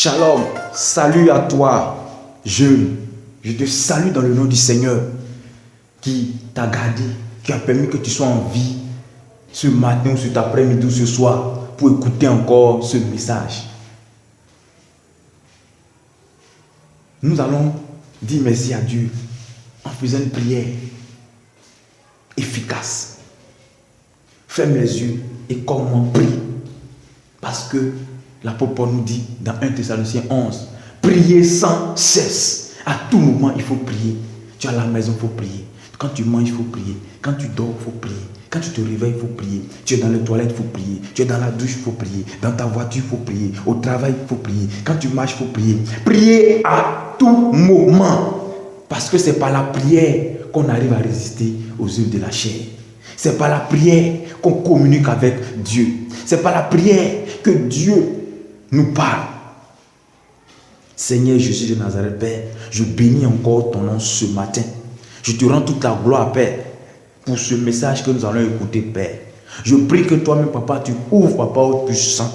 Shalom, salut à toi, jeune. Je te salue dans le nom du Seigneur qui t'a gardé, qui a permis que tu sois en vie ce matin ou cet après-midi ou ce soir pour écouter encore ce message. Nous allons dire merci à Dieu en faisant une prière efficace. Ferme les yeux et comment prie. Parce que l'apôtre Paul nous dit dans 1 Thessaloniciens 11, priez sans cesse. À tout moment, il faut prier. Tu es à la maison, il faut prier. Quand tu manges, il faut prier. Quand tu dors, il faut prier. Quand tu te réveilles, il faut prier. Tu es dans les toilettes, il faut prier. Tu es dans la douche, il faut prier. Dans ta voiture, il faut prier. Au travail, il faut prier. Quand tu marches, il faut prier. Priez à tout moment. Parce que c'est par la prière qu'on arrive à résister aux œuvres de la chair. C'est par la prière qu'on communique avec Dieu. C'est par la prière que Dieu nous parle. Seigneur Jésus de Nazareth, Père, je bénis encore ton nom ce matin. Je te rends toute la gloire, Père, pour ce message que nous allons écouter, Père. Je prie que toi-même, Papa, tu ouvres, Papa, au puissant,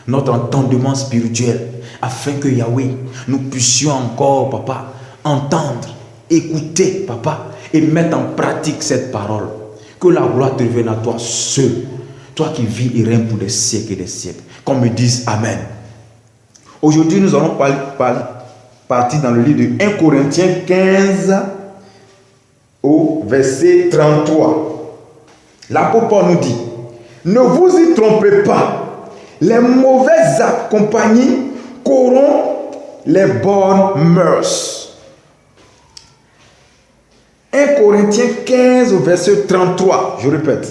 notre entendement spirituel, afin que Yahweh, nous puissions encore, Papa, entendre, écouter, Papa, et mettre en pratique cette parole. Que la gloire te revienne à toi seul, toi qui vis et règnes pour des siècles et des siècles. Qu'on me dise Amen. Aujourd'hui, nous allons partir dans le livre de 1 Corinthiens 15 au verset 33. L'apôtre Paul nous dit, ne vous y trompez pas, les mauvaises compagnies corrompent les bonnes mœurs. 1 Corinthiens 15 au verset 33, je répète.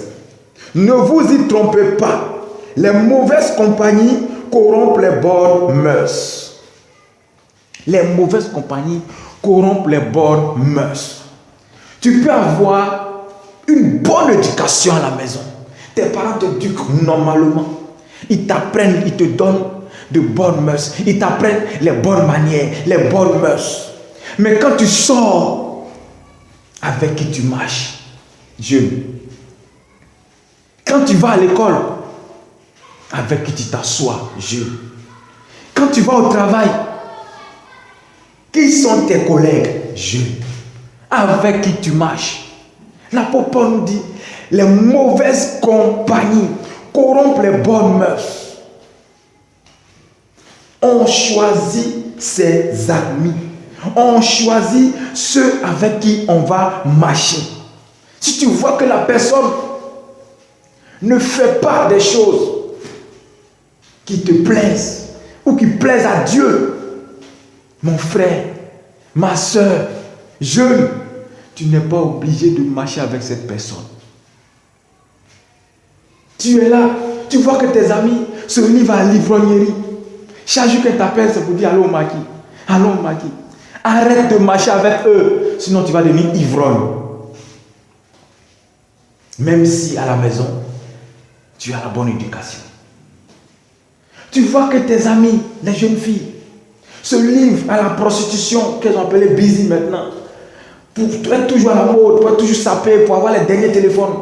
Ne vous y trompez pas, les mauvaises compagnies corrompent les bonnes mœurs. Les mauvaises compagnies corrompent les bonnes mœurs. Tu peux avoir une bonne éducation à la maison. Tes parents t'éduquent normalement. Ils t'apprennent, ils te donnent de bonnes mœurs. Ils t'apprennent les bonnes manières, les bonnes mœurs. Mais quand tu sors, avec qui tu marches, jeune. Quand tu vas à l'école, avec qui tu t'assois, jeune. Quand tu vas au travail, qui sont tes collègues, jeune. Avec qui tu marches. L'apôtre Paul nous dit, les mauvaises compagnies corrompent les bonnes mœurs. On choisit ses amis. On choisit ceux avec qui on va marcher. Si tu vois que la personne ne fait pas des choses qui te plaisent ou qui plaisent à Dieu, mon frère, ma soeur, jeune, tu n'es pas obligé de marcher avec cette personne. Tu es là, tu vois que tes amis se livrent à l'ivrognerie. Chaque jour qu'elle t'appelle, c'est pour dire allô Maki, allô Maki. Arrête de marcher avec eux, sinon tu vas devenir ivrogne. Même si à la maison, tu as la bonne éducation. Tu vois que tes amis, les jeunes filles, se livrent à la prostitution, qu'elles ont appelée busy maintenant, pour être toujours à la mode, pour être toujours sapé, pour avoir les derniers téléphones.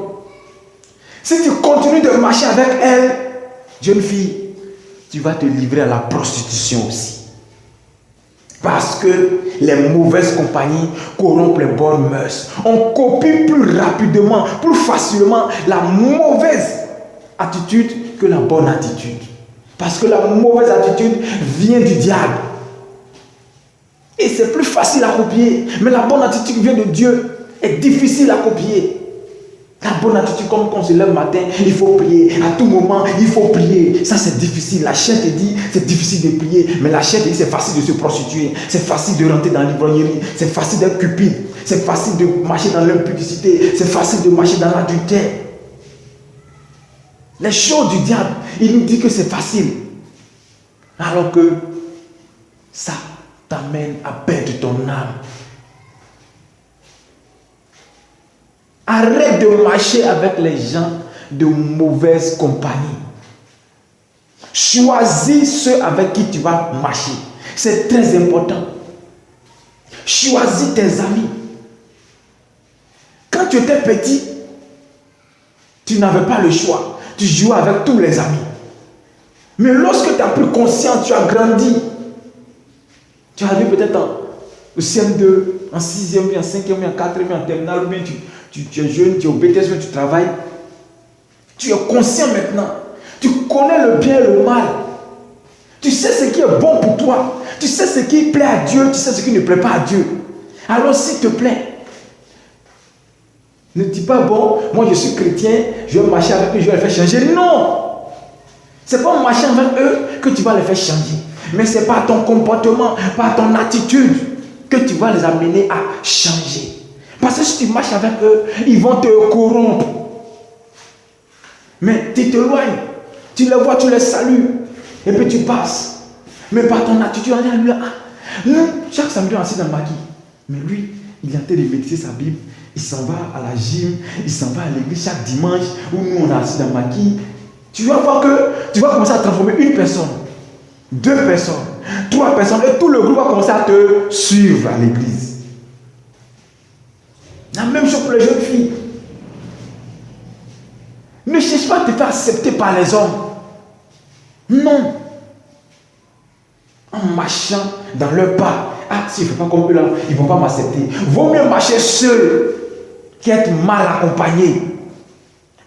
Si tu continues de marcher avec elles, jeune fille, tu vas te livrer à la prostitution aussi. Parce que les mauvaises compagnies corrompent les bonnes mœurs. On copie plus rapidement, plus facilement la mauvaise attitude que la bonne attitude. Parce que la mauvaise attitude vient du diable. Et c'est plus facile à copier. Mais la bonne attitude qui vient de Dieu est difficile à copier. La bonne attitude, comme quand on se lève le matin, il faut prier. À tout moment, il faut prier. Ça, c'est difficile. La chair te dit, c'est difficile de prier. Mais la chair te dit, c'est facile de se prostituer. C'est facile de rentrer dans l'ivrognerie. C'est facile d'être cupide. C'est facile de marcher dans l'impudicité. C'est facile de marcher dans l'adultère. Les choses du diable, il nous dit que c'est facile. Alors que ça t'amène à perdre ton âme. Arrête de marcher avec les gens de mauvaise compagnie. Choisis ceux avec qui tu vas marcher. C'est très important. Choisis tes amis. Quand tu étais petit, tu n'avais pas le choix. Tu jouais avec tous les amis. Mais lorsque tu as pris conscience, tu as grandi, Tu es arrivé peut-être au CM2, en 6e, en 5e, en 4e, en terminale, ou bien tu es jeune, tu es au BTS, tu travailles. Tu es conscient maintenant. Tu connais le bien et le mal. Tu sais ce qui est bon pour toi. Tu sais ce qui plaît à Dieu. Tu sais ce qui ne plaît pas à Dieu. Alors s'il te plaît, ne dis pas, bon, moi je suis chrétien, je vais marcher avec eux, je vais les faire changer. Non! Ce n'est pas en marchant avec eux que tu vas les faire changer. Mais c'est par ton comportement, par ton attitude que tu vas les amener à changer. Parce que si tu marches avec eux, ils vont te corrompre. Mais tu t'éloignes, tu les vois, tu les salues, et puis tu passes. Mais par ton attitude, on dit, nous, chaque samedi, on est assis dans le maquis. Mais lui, il est en train de méditer sa Bible, il s'en va à la gym, il s'en va à l'église chaque dimanche, où nous, on est assis dans le maquis. Tu vas voir que tu vas commencer à transformer une personne, 2 personnes, 3 personnes, et tout le groupe va commencer à te suivre à l'église. La même chose pour les jeunes filles. Ne cherche pas à te faire accepter par les hommes. Non. En marchant dans leur pas. Ah, s'ils ne font pas comme eux là, ils ne vont pas m'accepter. Vaut mieux marcher seul qu'être mal accompagné.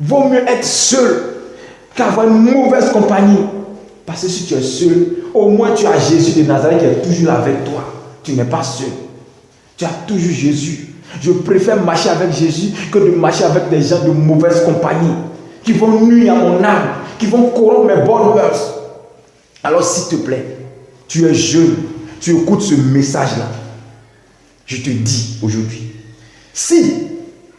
Vaut mieux être seul qu'avoir une mauvaise compagnie. Parce que si tu es seul, au moins tu as Jésus de Nazareth qui est toujours avec toi. Tu n'es pas seul. Tu as toujours Jésus. Je préfère marcher avec Jésus que de marcher avec des gens de mauvaise compagnie qui vont nuire à mon âme, qui vont corrompre mes bonnes mœurs. Alors s'il te plaît, tu es jeune, tu écoutes ce message-là. Je te dis aujourd'hui, si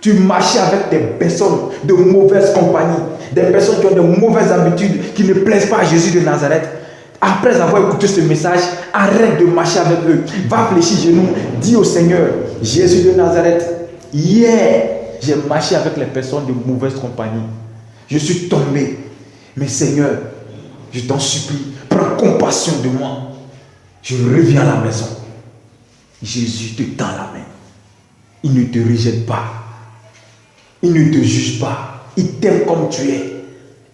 tu marches avec des personnes de mauvaise compagnie, des personnes qui ont de mauvaises habitudes, qui ne plaisent pas à Jésus de Nazareth, après avoir écouté ce message, arrête de marcher avec eux. Va fléchir genoux, dis au Seigneur, Jésus de Nazareth, hier, j'ai marché avec les personnes de mauvaise compagnie. Je suis tombé. Mais Seigneur, je t'en supplie, prends compassion de moi. Je reviens à la maison. Jésus te tend la main. Il ne te rejette pas. Il ne te juge pas. Il t'aime comme tu es.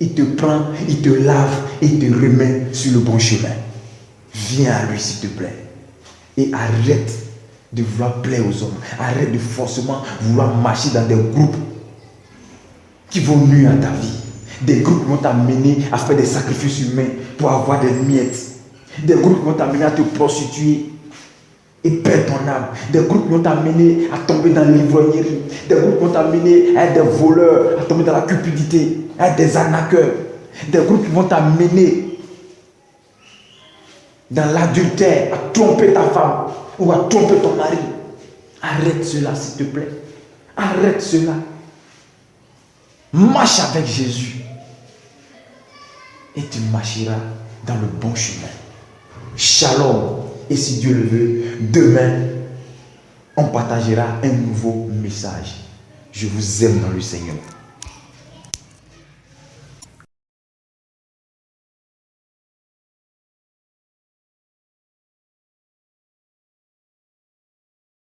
Il te prend, il te lave et il te remet sur le bon chemin. Viens à lui s'il te plaît. Et arrête de vouloir plaire aux hommes. Arrête de forcément vouloir marcher dans des groupes qui vont nuire à ta vie. Des groupes qui vont t'amener à faire des sacrifices humains pour avoir des miettes. Des groupes qui vont t'amener à te prostituer et perdre ton âme. Des groupes qui vont t'amener à tomber dans l'ivrognerie. Des groupes qui vont t'amener à être des voleurs, à tomber dans la cupidité, à être des arnaqueurs. Des groupes qui vont t'amener dans l'adultère, à tromper ta femme ou à tromper ton mari. Arrête cela s'il te plaît. Arrête cela. Marche avec Jésus. Et tu marcheras dans le bon chemin. Shalom. Et si Dieu le veut, demain, on partagera un nouveau message. Je vous aime dans le Seigneur.